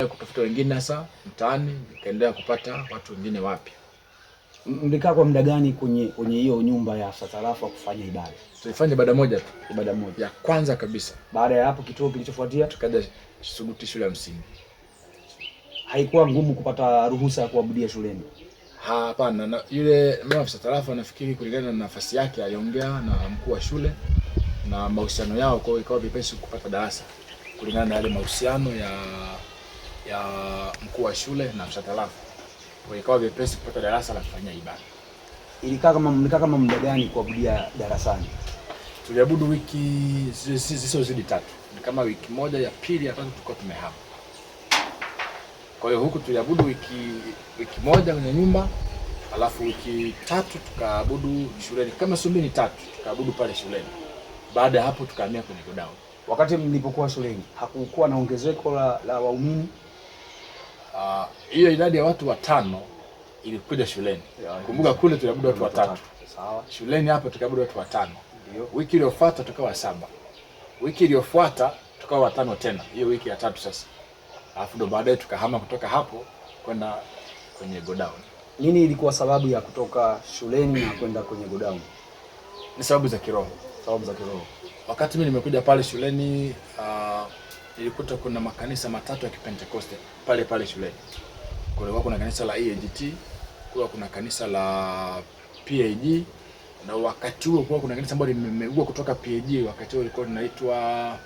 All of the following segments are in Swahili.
Kutafuta wengine sasa mtaani, nikaendelea kupata watu wengine wapya. Mlikaa kwa muda gani kwenye hiyo nyumba ya Afisa Tarafa kufanya ibada? Tulifanya ibada moja tu. Ibada moja ya kwanza kabisa. Baada ya hapo kituo kilichofuatia tukaja Suguti shule ya msingi. Haikuwa ngumu kupata ruhusa ya kuabudia shuleni? Hapana, na yule Afisa Tarafa nafikiri kulingana na nafasi yake aliongea na mkuu wa shule na mahusiano yao, kwa ikawa vipesi kupata darasa kulingana na yale mahusiano ya mkuu wa shule na Afisa Tarafa. Kwa ikawa vipesi kupata darasa la kufanyia ibada. Mlikaa kama muda gani kuabudia darasani? Tuliabudu wiki zisizozidi 3. Ni kama wiki moja, ya pili ya tatu tulikuwa tumehama. Kwa hiyo huku tuliabudu wiki moja kwenye nyumba, alafu wiki 3 tukaabudu shuleni. Kama sumbi ni 3 tukaabudu pale shuleni. Baada ya hapo tukahamia kwenye godown. Wakati mlipokuwa shuleni hakukuwa na ongezeko la waumini? Hiyo idadi ya watu 5 ilikuja shuleni. Kumbuka kule tuliabudu watu 3. Sawa. Shuleni hapa tukaabudu watu 5. Ndio. Wiki iliyofuata tukawa 7. Wiki iliyofuata tukawa 5 tena. Hiyo wiki ya 3 sasa. Alafu ndo baadaye tukahama kutoka hapo kwenda kwenye godown. Nini ilikuwa sababu ya kutoka shuleni na kwenda kwenye godown? Ni sababu za kiroho. Sababu za kiroho. Wakati mimi nimekuja pale shuleni, nilikuta kuna makanisa matatu ya Kipentekoste pale shuleni. Kulikuwa kuna kanisa la EAGT, kuna kanisa la PAG, na wakati huo kuna kanisa ambalo limeugua kutoka PAG. Wakati huo lilikuwa linaitwa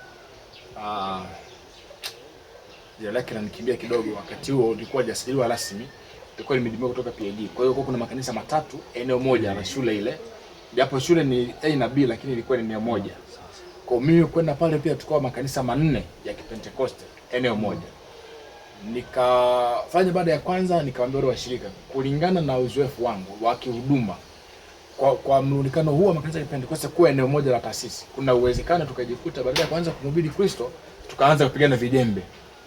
jina lake lanikimbia kidogo. Wakati huo lilikuwa hajasajiliwa rasmi, lilikuwa limedimia kutoka PAG. Kwa hiyo kuna makanisa matatu eneo moja la shule ile. Japo shule ni A na B, lakini ilikuwa ni eneo moja. Kwa mimi kwenda pale pia tukao makanisa 4 ya Kipentekoste eneo moja. Nikafanya baada ya kwanza, nikawaambia wale washirika kulingana na uzoefu wangu wa kihuduma, kwa mrundikano huu wa makanisa ya Kipentekoste kuwa eneo moja la taasisi, kuna uwezekano tukajikuta baada ya kwanza kumhubiri Kristo tukaanza kupigana vijembe.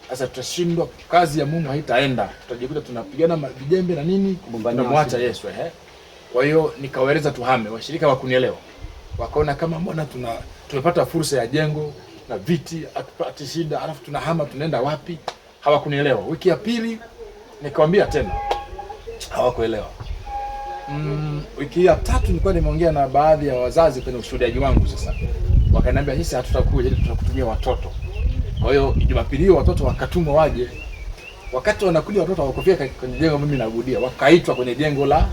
Sasa tutashindwa, kazi ya Mungu haitaenda. Tutajikuta tunapigana vijembe na nini, tunamwacha Yesu. Kwa hiyo nikawaeleza tuhame. Washirika wakunielewa. Wakaona kama mbona tumepata fursa ya jengo na viti, atupati shida, alafu tunahama tunaenda wapi? Hawakunielewa. Wiki ya pili nikamwambia tena. Hawakuelewa. Wiki ya 3 nilikuwa nimeongea na baadhi ya wazazi kwenye ushuhudaji wangu sasa. Wakaniambia sisi hatutakuja, tutakutumia watoto. Kwa hiyo Jumapili hiyo watoto wakatumwa waje. Wakati wanakuja watoto hawakufika kwenye jengo mimi naabudia. Wakaitwa kwenye jengo la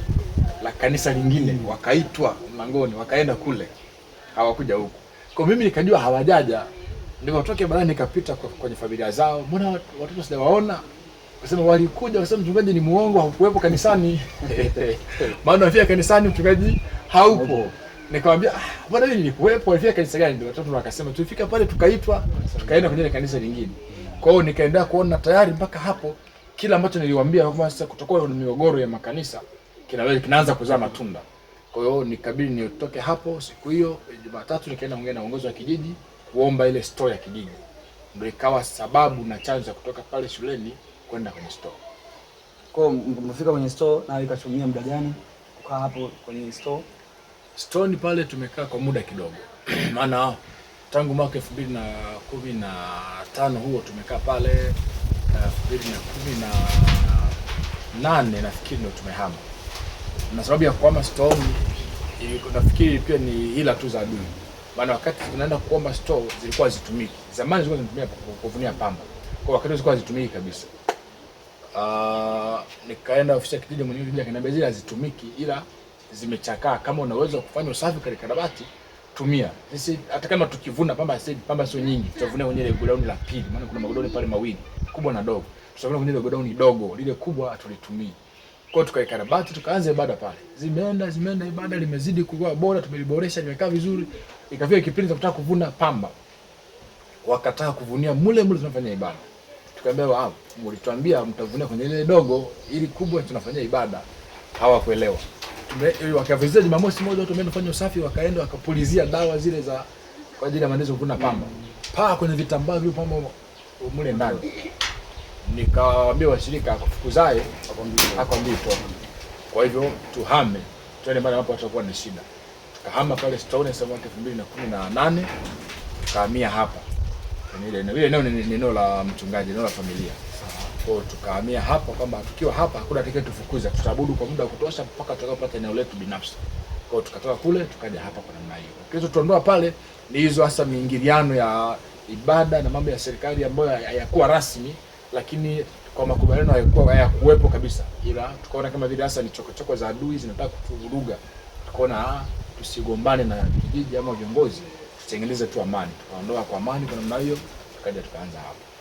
kanisa lingine, wakaitwa mlangoni, wakaenda kule. Hawakuja huku. Kwa mimi nikajua hawajaja. Ndio watoke baadaye nikapita kwenye familia zao. Mbona watoto sijawaona? Wasema walikuja, wasema mchungaji ni muongo, hakuwepo kanisani. Maana afia kanisani mchungaji haupo. Nikamwambia bwana mimi nilikuwepo, afia kanisa gani? Ndio watoto wakasema tulifika pale tukaitwa, tukaenda kwenye kanisa lingine. Kwa hiyo nikaenda kuona tayari mpaka hapo kila ambacho niliwaambia kwamba sasa kutakuwa na migogoro ya makanisa kinaanza kuzaa matunda. Kwa hiyo nikabidi nitoke hapo siku hiyo Jumatatu, nikaenda kuongea na uongozi wa kijiji kuomba ile store ya kijiji. Ndio ikawa sababu na chanzo ya kutoka pale shuleni kwenda kwenye store. Kwa hiyo mfika kwenye store na ikatumia muda gani kukaa hapo kwenye store? Store ni pale tumekaa kwa muda kidogo. Maana tangu mwaka 2015 huo tumekaa pale, 2018 nafikiri ndio tumehama. Na sababu ya kuhama store nafikiri pia ni ila tu za adui. Maana wakati tunaenda kuomba store zilikuwa hazitumiki. Zamani zilikuwa zinatumia kuvunia pamba. Kwa wakati zilikuwa hazitumiki kabisa. Nikaenda ofisi ya kijiji, mwenyewe akaniambia zile hazitumiki ila zimechakaa, kama unaweza kufanya usafi katika karabati tumia. Sisi hata kama tukivuna pamba sio nyingi, tutavuna kwenye ile godown la pili, maana kuna magodown pale mawili, kubwa na dogo. Tutavuna kwenye ile godown dogo, lile kubwa hatulitumii. Kwa hiyo tukaikarabati, tukaanza ibada pale. Zimeenda ibada limezidi kuwa bora, tumeliboresha, limekaa vizuri. Ikafika kipindi cha kutaka kuvuna pamba. Wakataka kuvunia mule tunafanya ibada. Tukaambia wao, mlituambia mtavunia kwenye ile dogo, ili kubwa tunafanya ibada. Hawakuelewa. Wakavizia Jumamosi moja watu wameenda kufanya usafi, wakaenda wakapulizia dawa zile za kwa ajili ya mandezo kuvuna pamba. Kwenye vitambaa vile pamba mule ndani. Nikawaambia washirika akufukuzae, akwambie toka. Kwa hivyo tuhame, tuende mahali ambapo watakuwa na shida. Tukahama pale Stone mwaka 2018, tukahamia hapa. Ile eneo ni eneo la mchungaji, eneo la familia. Kwa tukahamia hapa kwamba tukiwa hapa hakuna atakaye tufukuza, tutaabudu kwa muda wa kutosha mpaka tutakapopata eneo letu binafsi. Kwa tukatoka kule tukaja hapa kwa namna hiyo. Kilichotuondoa pale ni hizo hasa miingiliano ya ibada na mambo ya serikali ambayo hayakuwa rasmi, lakini kwa makubaliano hayakuwepo kabisa, ila tukaona kama vile hasa ni chokochoko za adui zinataka kutuvuruga. Tukaona tusigombane na kijiji ama viongozi, tutengeneze tu amani. Tukaondoa kwa amani kwa namna hiyo, tukaja tukaanza hapa.